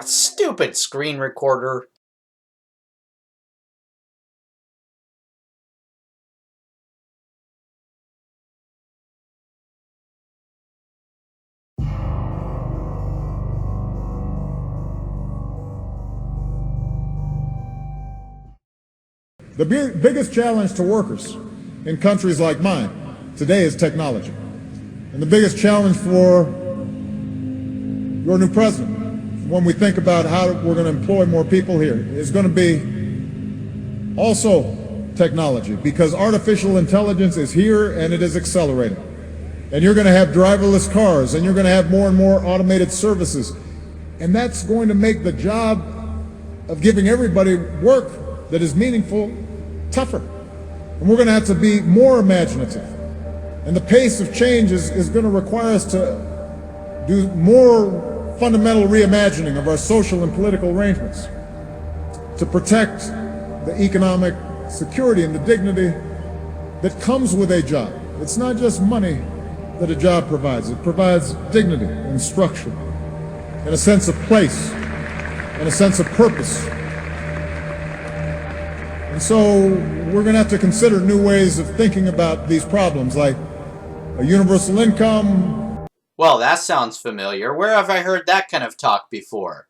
Stupid screen recorder. The biggest challenge to workers in countries like mine today is technology. And the biggest challenge for your new president, when we think about how we're going to employ more people here, is going to be also technology, because artificial intelligence is here and it is accelerating. And you're going to have driverless cars, and you're going to have more and more automated services. And that's going to make the job of giving everybody work that is meaningful tougher. And we're going to have to be more imaginative. And the pace of change is going to require us to do more fundamental reimagining of our social and political arrangements to protect the economic security and the dignity that comes with a job. It's not just money that a job provides. It provides dignity and structure and a sense of place and a sense of purpose. And so we're going to have to consider new ways of thinking about these problems, like a universal income. Well, that sounds familiar. Where have I heard that kind of talk before?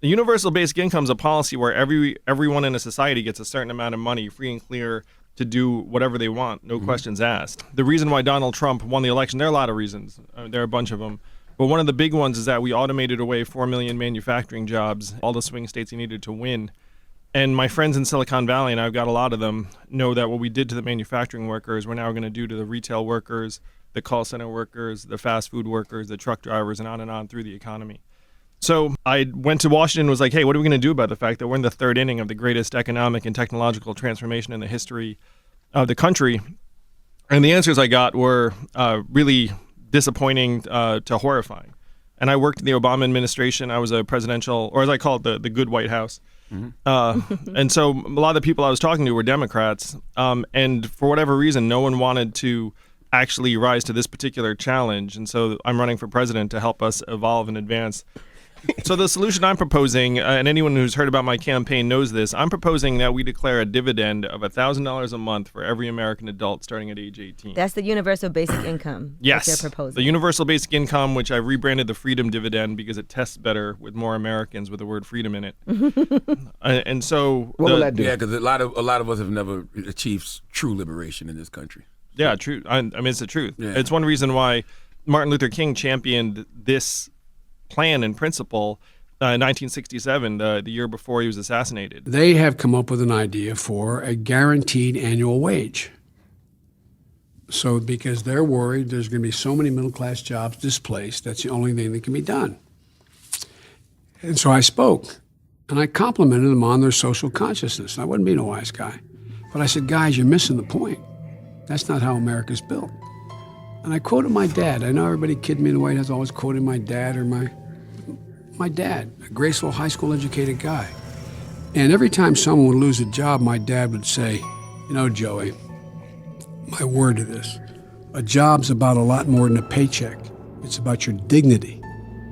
The universal basic income is a policy where everyone in a society gets a certain amount of money, free and clear, to do whatever they want, no questions asked. The reason why Donald Trump won the election, there are a lot of reasons. There are a bunch of them. But one of the big ones is that we automated away 4 million manufacturing jobs, all the swing states he needed to win. And my friends in Silicon Valley, and I've got a lot of them, know that what we did to the manufacturing workers, we're now going to do to the retail workers, the call center workers, the fast food workers, the truck drivers, and on through the economy. So I went to Washington and was like, hey, what are we going to do about the fact that we're in the third inning of the greatest economic and technological transformation in the history of the country? And the answers I got were really disappointing to horrifying. And I worked in the Obama administration. I was a presidential, or as I call it, the good White House. And so a lot of the people I was talking to were Democrats. And for whatever reason, no one wanted to actually rise to this particular challenge. And so I'm running for president to help us evolve and advance. So the solution I'm proposing, and anyone who's heard about my campaign knows this, I'm proposing that we declare a dividend of $1,000 a month for every American adult starting at age 18. That's the universal basic income. Yes, that they're proposing. The universal basic income, which I rebranded the freedom dividend because it tests better with more Americans with the word freedom in it. And so, what will that do? Yeah, because a lot of us have never achieved true liberation in this country. Yeah, true. I mean, it's the truth. Yeah. It's one reason why Martin Luther King championed this plan and principle in 1967, the year before he was assassinated. They have come up with an idea for a guaranteed annual wage. So because they're worried there's going to be so many middle-class jobs displaced, that's the only thing that can be done. And so I spoke, and I complimented them on their social consciousness. I wasn't being a wise guy. But I said, guys, you're missing the point. That's not how America's built. And I quoted my dad. I know everybody kidding me in the White House, always quoting my dad or my dad, a graceful high school educated guy. And every time someone would lose a job, my dad would say, you know, Joey, my word to this, a job's about a lot more than a paycheck. It's about your dignity.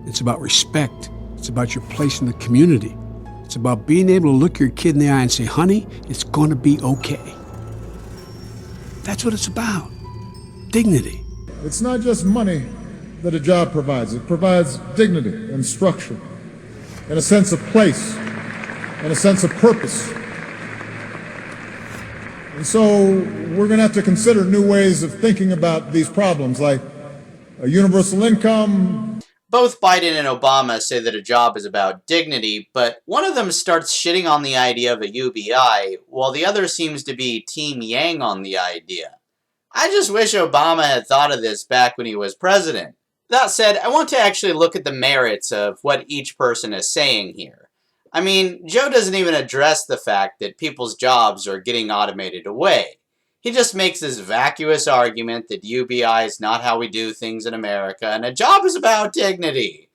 It's about respect. It's about your place in the community. It's about being able to look your kid in the eye and say, honey, it's going to be okay. That's what it's about. Dignity. It's not just money that a job provides. It provides dignity and structure and a sense of place and a sense of purpose. And so we're going to have to consider new ways of thinking about these problems, like a universal income. Both Biden and Obama say that a job is about dignity, but one of them starts shitting on the idea of a UBI, while the other seems to be Team Yang on the idea. I just wish Obama had thought of this back when he was president. That said, I want to actually look at the merits of what each person is saying here. I mean, Joe doesn't even address the fact that people's jobs are getting automated away. He just makes this vacuous argument that UBI is not how we do things in America, and a job is about dignity.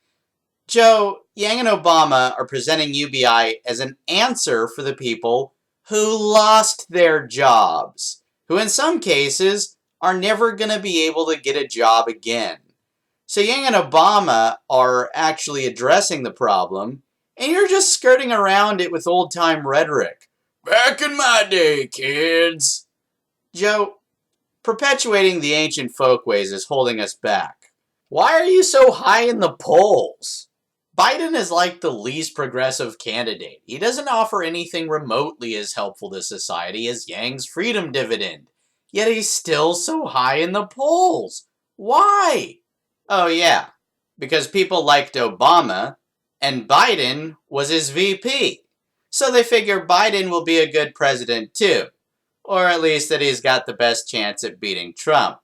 Joe, Yang and Obama are presenting UBI as an answer for the people who lost their jobs, who in some cases are never going to be able to get a job again. So Yang and Obama are actually addressing the problem, and you're just skirting around it with old-time rhetoric. Back in my day, kids. Joe, perpetuating the ancient folkways is holding us back. Why are you so high in the polls? Biden is like the least progressive candidate. He doesn't offer anything remotely as helpful to society as Yang's freedom dividend. Yet he's still so high in the polls. Why? Oh yeah, because people liked Obama, and Biden was his VP. So they figure Biden will be a good president too. Or at least that he's got the best chance at beating Trump.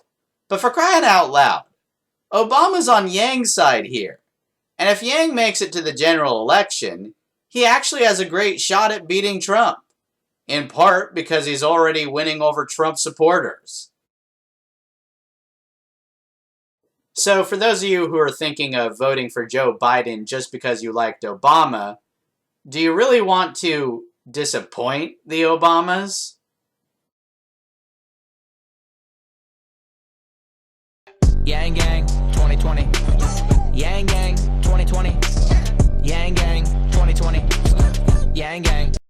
But for crying out loud, Obama's on Yang's side here. And if Yang makes it to the general election, he actually has a great shot at beating Trump. In part because he's already winning over Trump supporters. So for those of you who are thinking of voting for Joe Biden just because you liked Obama, do you really want to disappoint the Obamas? Yang Gang 2020. Yang Gang 2020. Yang Gang 2020. Yang Gang.